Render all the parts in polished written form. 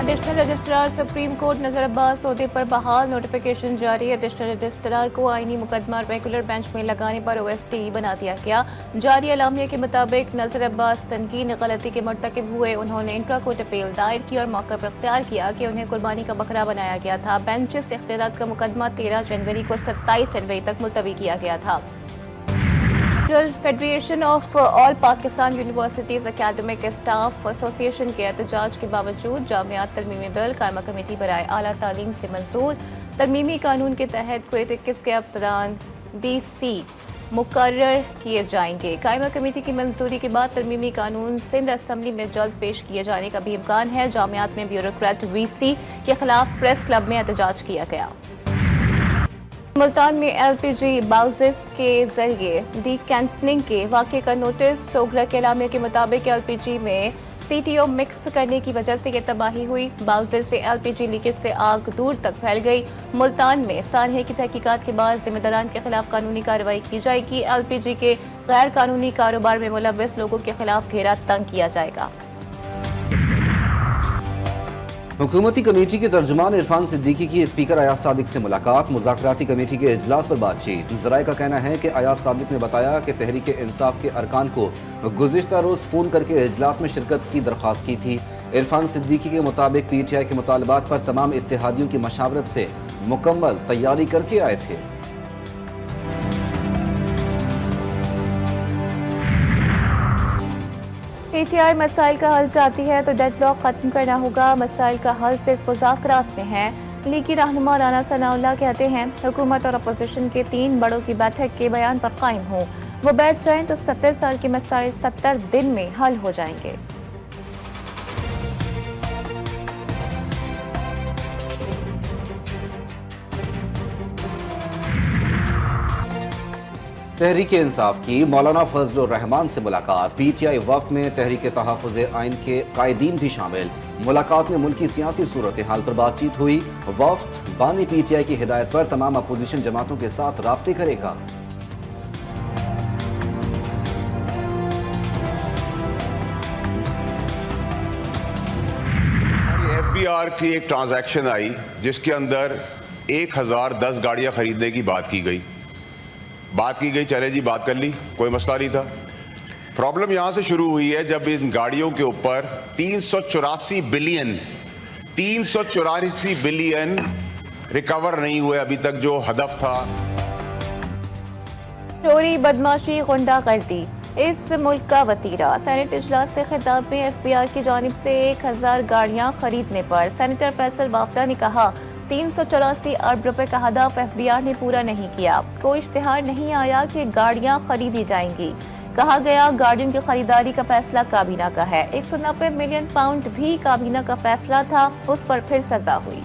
Additional registrar supreme court नजर अब्बास ओहदे पर बहाल, नोटिफिकेशन जारी। एडिशनल रजिस्ट्रार को आईनी मुकदमा रेगुलर बेंच में लगाने पर OST बना दिया गया। जारी अलामिया के मुताबिक नजर अब्बास संगीन गलती के मर्तकब हुए। उन्होंने इंट्रा कोर्ट अपील दायर की और मौका पर इख्तियार किया कि उन्हें कुर्बानी का बकरा बनाया गया था। बेंच से इख्तियारात का मुकदमा 13 जनवरी को 27 जनवरी तक मुलतवी किया गया था। Federation of all Pakistan universities academic staff association के एहतजाज के बावजूद जामियात तरमीमी बिल कायमा कमेटी बराए आला तालीम से मंजूर। तरमीमी कानून के तहत क्वेट 21 के अफसरान DC मुकर्रर किए जाएंगे। कायमा कमेटी की मंजूरी के बाद तरमीमी कानून सिंध असम्बली में जल्द पेश किए जाने का भी इम्कान है। जामियात में ब्यूरोक्रेट VC के खिलाफ प्रेस क्लब में एहतजाज किया गया। मुल्तान में LPG बाउसेस के जरिए डीकैंटनिंग के वाक़े का नोटिस। सोगरा के अलामिया के मुताबिक LPG में CTO मिक्स करने की वजह से ये तबाही हुई। बाउजर से LPG लीकेज से आग दूर तक फैल गई। मुल्तान में सानहे की तहकीकात के बाद जिम्मेदारान के खिलाफ कानूनी कार्रवाई की जाएगी। LPG के गैर कानूनी कारोबार में मुलव्वस लोगों के खिलाफ घेरा तंग किया जाएगा। हुकूमती कमेटी के तर्जुमान इरफान सिद्दीकी की स्पीकर अयाज सादिक से मुलाकात। मुज़ाकराती कमेटी के इजलास पर बातचीत। ज़राए का कहना है कि अयाज सादिक ने बताया कि तहरीक इंसाफ के अरकान को गुज़िश्ता रोज़ फ़ोन करके इजलास में शिरकत की दरख्वास्त की थी। इरफान सिद्दीकी के मुताबिक PTI के मुतालबात पर तमाम इत्तेहादियों की मशावरत से मुकम्मल तैयारी करके आए थे। PTI मसाइल का हल चाहती है तो डेडलॉक खत्म करना होगा। मसाइल का हल सिर्फ मुज़ाकरात में है। लीगी रहनुमा राना सनाउल्लाह कहते हैं हुकूमत और अपोजिशन के 3 बड़ों की बैठक के बयान पर कायम हो। वो बैठ जाएं तो 70 साल के मसाइल 70 दिन में हल हो जाएंगे। तहरीक इंसाफ की मौलाना फजलुर रहमान से मुलाकात। PTI वफ्द में तहरीक तहफ़्फ़ुज़ आइन के कायदीन भी शामिल। मुलाकात में मुल्की सियासी सूरत हाल पर बातचीत हुई। वफ्द बानी PTI की हिदायत पर तमाम अपोजिशन जमातों के साथ राब्ते करेगा। FBR की एक ट्रांजैक्शन आई जिसके अंदर 1010 गाड़ियां खरीदने की बात की गई। चले जी, बात कर ली, कोई मसला नहीं था। प्रॉब्लम यहां से शुरू हुई है जब इन गाड़ियों के ऊपर 384 बिलियन रिकवर नहीं हुए अभी तक, जो हदफ था। चोरी, बदमाशी, गुंडागर्दी इस मुल्क का वतीरा। सेनेट इजलास से खिताब में FBR की जानिब से 1000 गाड़ियां खरीदने पर सेनेटर फैसल वाफदा ने कहा 384 अरब रुपए का हदफ FBR ने पूरा नहीं किया। कोई इश्तिहार नहीं आया कि गाड़ियां खरीदी जाएंगी। कहा गया गाड़ियों की खरीदारी का फैसला काबीना का है। 190 मिलियन पाउंड भी काबीना का फैसला था, उस पर फिर सजा हुई।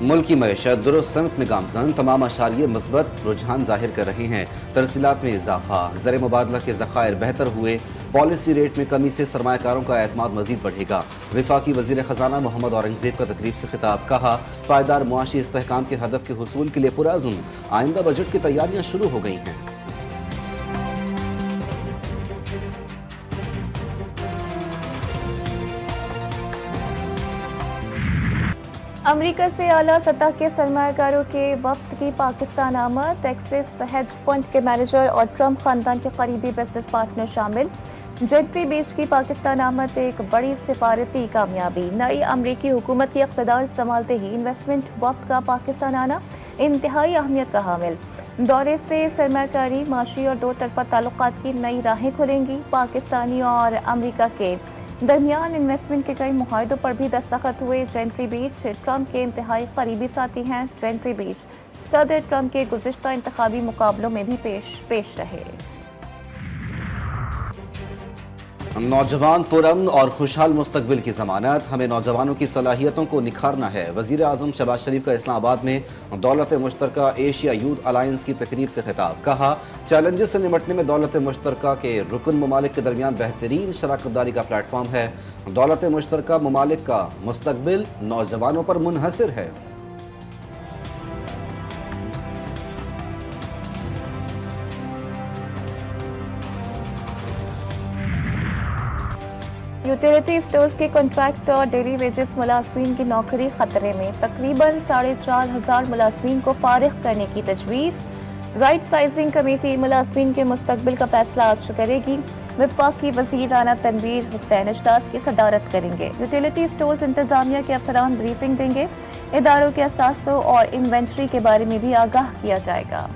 मुल्क की मईशत दुरुस्त सनत में गामजन। तमाम अशारिये मस्बत रुझान जाहिर कर रहे हैं। तरसीलात में इजाफा, ज़र मुबादला के ज़खायर बेहतर हुए। पॉलिसी रेट में कमी से सरमायाकारों का एतमाद मजीद बढ़ेगा। वफाकी वज़ीर ख़जाना मोहम्मद औरंगज़ेब का तकरीब से खिताब। कहा पायदार मुआशी इस्तेहकाम के हदफ के हुसूल के लिए पुरअज़्म। आइंदा बजट की तैयारियाँ शुरू हो गई हैं। अमेरिका से आला सतह के सरमायाकारों के वफ्द की पाकिस्तान आमद। एक्सिस हेज फंड के मैनेजर और ट्रंप खानदान के करीबी बिजनेस पार्टनर शामिल। जेंट्री बीच की पाकिस्तान आमद एक बड़ी सिफारती कामयाबी। नई अमरीकी हुकूमत की इक़्तिदार संभालते ही इन्वेस्टमेंट वफ्द का पाकिस्तान आना इंतहाई अहमियत का हामिल। दौरे से सरमायाकारी, माशी और दो तरफा ताल्लुकात की नई राहें खुलेंगी। पाकिस्तानी और अमरीका के दरमियान इन्वेस्टमेंट के कई मुआहदों पर भी दस्तखत हुए। जेंट्री बीच ट्रंप के इंतहाई करीबी साथी हैं। जेंट्री बीच सदर ट्रंप के गुज़िश्ता इंतखाबी मुकाबलों में भी पेश रहे। नौजवान पुरअमन और खुशहाल मुस्तकबिल की ज़मानत। हमें नौजवानों की सलाहियतों को निखारना है। वज़ीर आज़म शहबाज शरीफ का इस्लामाबाद में दौलत मुश्तरका एशिया यूथ अलायंस की तकरीब से खिताब। कहा चैलेंजेस से निपटने में दौलत मुश्तरका के रुकन ममालिक के दरमियान बेहतरीन शराकतदारी का प्लेटफॉर्म है। दौलत मुश्तरका ममालिक का मुस्तकबिल नौजवानों पर मुनहसर है। यूटिलिटी स्टोर्स के कॉन्ट्रैक्ट और डेली वेजेस मुलाजमीन की नौकरी खतरे में। तकरीबन 4,500 मुलाजमीन को फारिग करने की तजवीज़। राइट साइजिंग कमेटी मुलाजमीन के मुस्तकबिल का फैसला आज करेगी। वफाकी वज़ीर राना तनवीर हुसैन इजलास की सदारत करेंगे। यूटिलिटी स्टोर्स इंतजामिया के अफसरान ब्रीफिंग देंगे। इदारों के असासों और इन्वेंट्री के बारे में भी आगाह किया जाएगा।